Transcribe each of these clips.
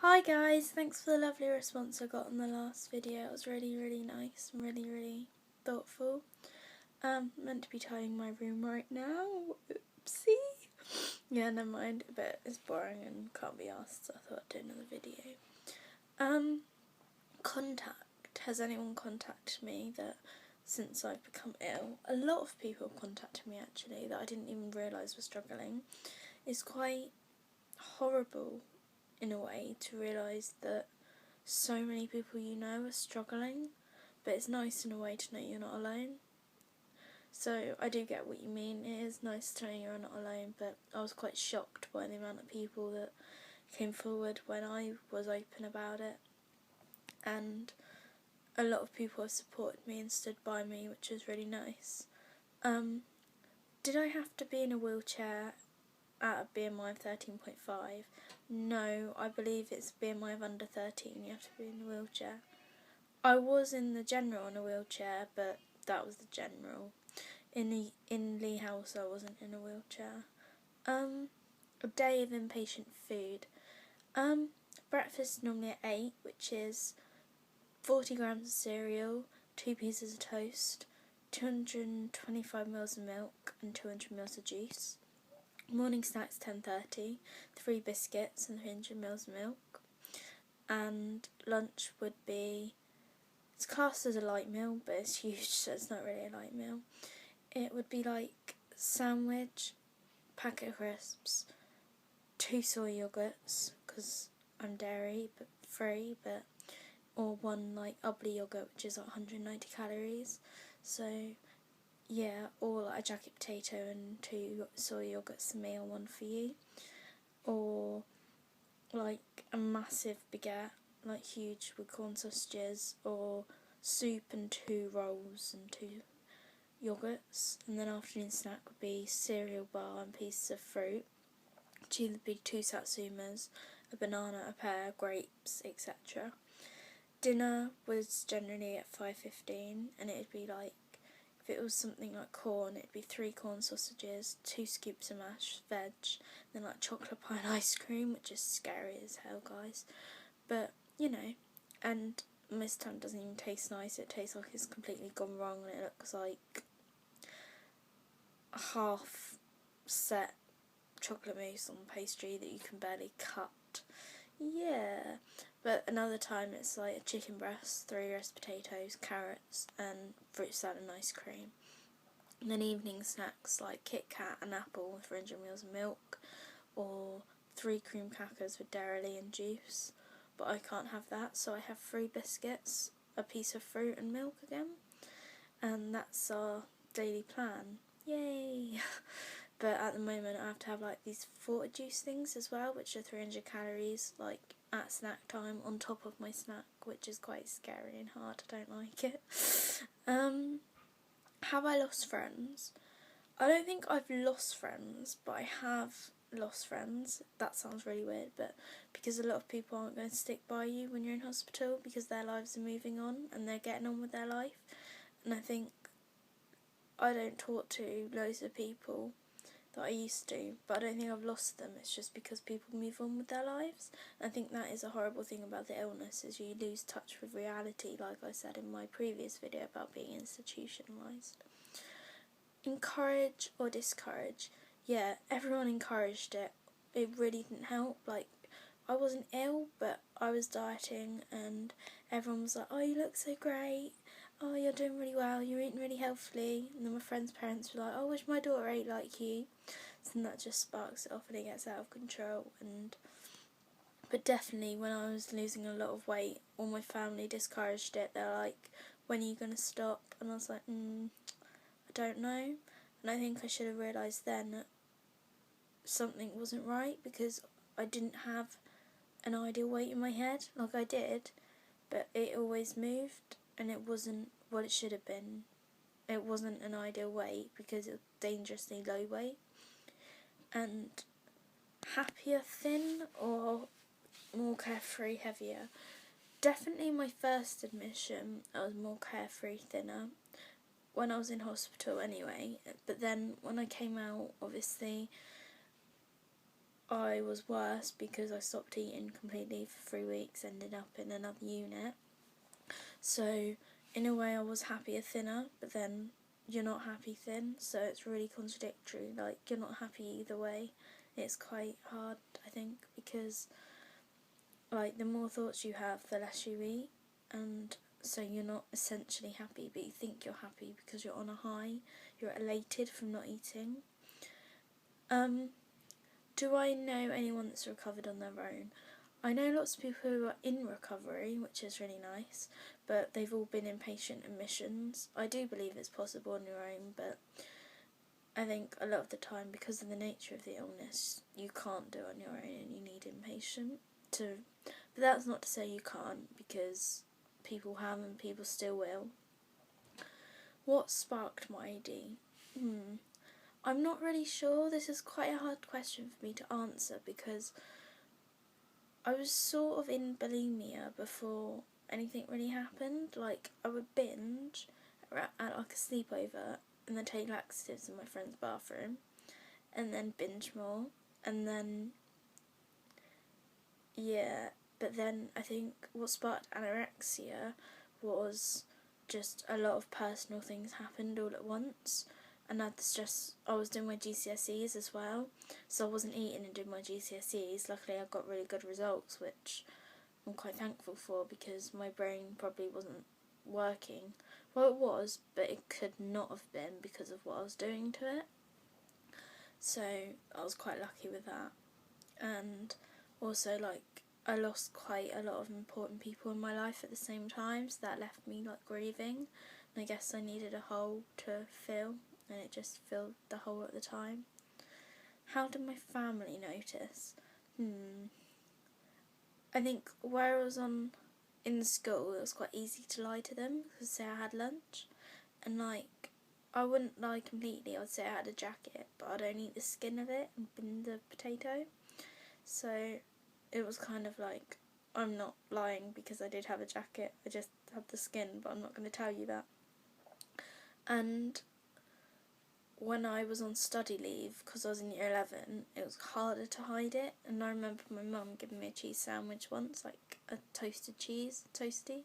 Hi guys, thanks for the lovely response I got on the last video. It was really nice and really thoughtful. Meant to be tidying my room right now. Oopsie. Yeah, never mind, but it's boring and can't be asked, so I thought I'd do another video. Contact. Has anyone contacted me that since I've become ill? A lot of people have contacted me actually that I didn't even realise were struggling. It's quite horrible in a way to realise that so many people you know are struggling, but it's nice in a way to know you're not alone. So I do get what you mean, it is nice to know you're not alone, but I was quite shocked by the amount of people that came forward when I was open about it, and a lot of people have supported me and stood by me, which is really nice. Did I have to be in a wheelchair at a BMI of 13.5? No, I believe it's BMI of under 13, you have to be in a wheelchair. I was in the general in a wheelchair, but that was the general. In Lee House I wasn't in a wheelchair. A day of inpatient food. Breakfast normally at 8, which is 40 grams of cereal, 2 pieces of toast, 225ml of milk and 200ml of juice. Morning snacks 10:30, 3 biscuits and 300ml of milk. And lunch would be, it's classed as a light meal, but it's huge, so it's not really a light meal. It would be like sandwich, packet of crisps, 2 soy yogurts, because I'm dairy but free, or 1 like Ubbly yogurt, which is like 190 calories. So yeah, or like a jacket potato and 2 soy yogurts a meal, 1 for you. Or like a massive baguette, like huge, with corn sausages, or soup and 2 rolls and 2 yogurts. And then afternoon snack would be cereal bar and pieces of fruit, which either be 2 satsumas, a banana, a pear, grapes, etc. Dinner was generally at 5:15, and it'd be like, if it was something like corn, it'd be 3 corn sausages, 2 scoops of mashed veg, then like chocolate pie and ice cream, which is scary as hell, guys. But, you know, and most time doesn't even taste nice, it tastes like it's completely gone wrong, and it looks like a half set chocolate mousse on pastry that you can barely cut. Yeah, but another time it's like a chicken breast, 3 roast potatoes, carrots and fruit salad and ice cream. And then evening snacks like Kit Kat and apple with 300ml of milk, or 3 cream crackers with dairy and juice. But I can't have that, so I have 3 biscuits, a piece of fruit and milk again. And that's our daily plan. Yay! But at the moment I have to have like these water juice things as well, which are 300 calories, like at snack time on top of my snack, which is quite scary and hard. I don't like it. Have I lost friends? I don't think I've lost friends, but I have lost friends. That sounds really weird, but because a lot of people aren't going to stick by you when you're in hospital because their lives are moving on and they're getting on with their life. And I think I don't talk to loads of people that I used to, but I don't think I've lost them. It's just because people move on with their lives. I think that is a horrible thing about the illness, is you lose touch with reality, like I said in my previous video about being institutionalised. Encourage or discourage? Yeah, everyone encouraged it. It really didn't help. Like, I wasn't ill, but I was dieting and everyone was like, oh, you look so great, oh, you're doing really well, you're eating really healthily. And then my friends' parents were like, oh, I wish my daughter ate like you. So then that just sparks it off and it gets out of control. But definitely when I was losing a lot of weight, all my family discouraged it. They're like, when are you going to stop? And I was like, I don't know. And I think I should have realised then that something wasn't right, because I didn't have an ideal weight in my head. Like, I did, but it always moved and it wasn't what it should have been. It wasn't an ideal weight because it was dangerously low weight. And happier thin or more carefree heavier? Definitely my first admission I was more carefree thinner when I was in hospital anyway, but then when I came out, obviously I was worse because I stopped eating completely for 3 weeks, ended up in another unit. So in a way I was happier thinner, but then you're not happy thin, so it's really contradictory. Like, you're not happy either way. It's quite hard, I think, because like the more thoughts you have, the less you eat, and so you're not essentially happy, but you think you're happy because you're on a high, you're elated from not eating. Do I know anyone that's recovered on their own? I know lots of people who are in recovery, which is really nice, but they've all been in patient admissions. I do believe it's possible on your own, but I think a lot of the time, because of the nature of the illness, you can't do it on your own and you need inpatient to. But that's not to say you can't, because people have and people still will. What sparked my ID? I'm not really sure. This is quite a hard question for me to answer because I was sort of in bulimia before anything really happened. Like, I would binge at like a sleepover and then take laxatives in my friend's bathroom and then binge more, and then but then I think what sparked anorexia was just a lot of personal things happened all at once, and I had the stress. I was doing my GCSEs as well, so I wasn't eating and doing my GCSEs. Luckily I got really good results, which I'm quite thankful for, because my brain probably wasn't working. Well, it was, but it could not have been because of what I was doing to it. So I was quite lucky with that. And also, like, I lost quite a lot of important people in my life at the same time, so that left me like grieving, and I guess I needed a hole to fill, and it just filled the hole at the time. How did my family notice? I think where I was in the school, it was quite easy to lie to them, because say I had lunch, and like, I wouldn't lie completely. I'd say I had a jacket, but I'd only eat the skin of it and bin the potato. So it was kind of like, I'm not lying because I did have a jacket, I just had the skin, but I'm not going to tell you that. And when I was on study leave, because I was in year 11, it was harder to hide it. And I remember my mum giving me a cheese sandwich once, like a toasted cheese toasty,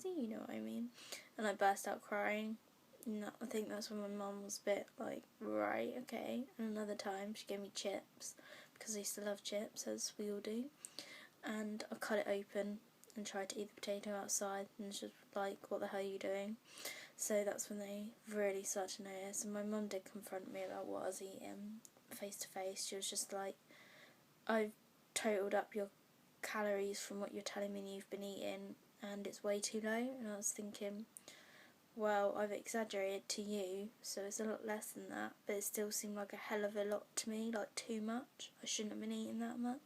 you know what I mean. And I burst out crying. No, I think that's when my mum was a bit like, right, okay. And another time she gave me chips, because I used to love chips, as we all do. And I cut it open and tried to eat the potato outside, and she was like, what the hell are you doing? So that's when they really started to notice. And my mum did confront me about what I was eating face to face. She was just like, I've totaled up your calories from what you're telling me you've been eating, and it's way too low. And I was thinking, well, I've exaggerated to you, so it's a lot less than that, but it still seemed like a hell of a lot to me, like too much. I shouldn't have been eating that much.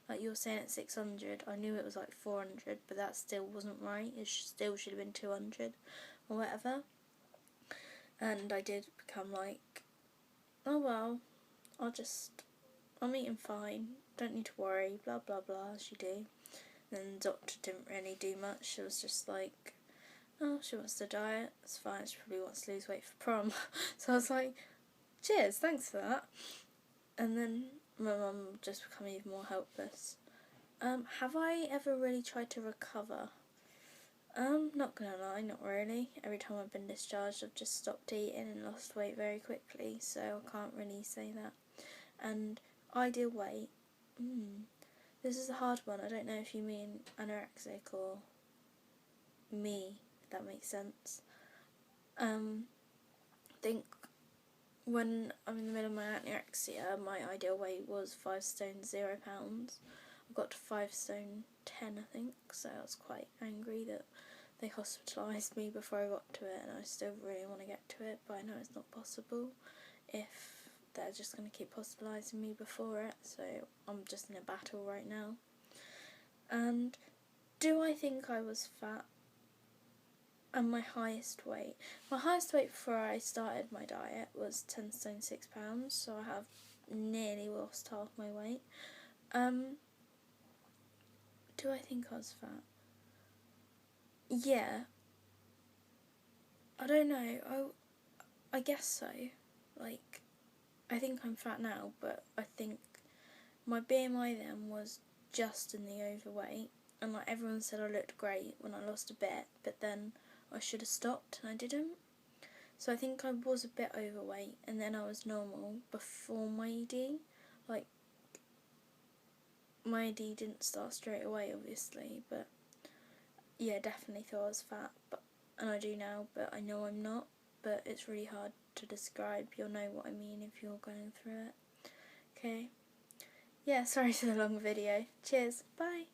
Like, you're saying it's 600, I knew it was like 400, but that still wasn't right. It still should have been 200 or whatever. And I did become like, oh well, I'm eating fine, don't need to worry, blah blah blah, as you do. And the doctor didn't really do much. She was just like, oh, she wants to diet, it's fine, she probably wants to lose weight for prom. So I was like, cheers, thanks for that. And then my mum just become even more helpless. Have I ever really tried to recover? Not gonna lie, not really. Every time I've been discharged, I've just stopped eating and lost weight very quickly, so I can't really say that. And ideal weight, this is a hard one. I don't know if you mean anorexic or me, if that makes sense. I think when I'm in the middle of my anorexia, my ideal weight was 5 stone 0 pounds. I got to 5 stone 10, I think, so I was quite angry that they hospitalised me before I got to it, and I still really want to get to it, but I know it's not possible if they're just going to keep hospitalising me before it, so I'm just in a battle right now. And do I think I was fat? And my highest weight before I started my diet was 10 stone 6 pounds, so I have nearly lost half my weight. Do I think I was fat? Yeah. I don't know. I guess so. Like, I think I'm fat now, but I think my BMI then was just in the overweight, and like everyone said I looked great when I lost a bit, but then I should have stopped and I didn't. So I think I was a bit overweight, and then I was normal before my ED. Like, my ED didn't start straight away, obviously, but yeah, definitely thought I was fat, and I do now, but I know I'm not. But it's really hard to describe. You'll know what I mean if you're going through it. Okay. Yeah, sorry for the long video. Cheers. Bye.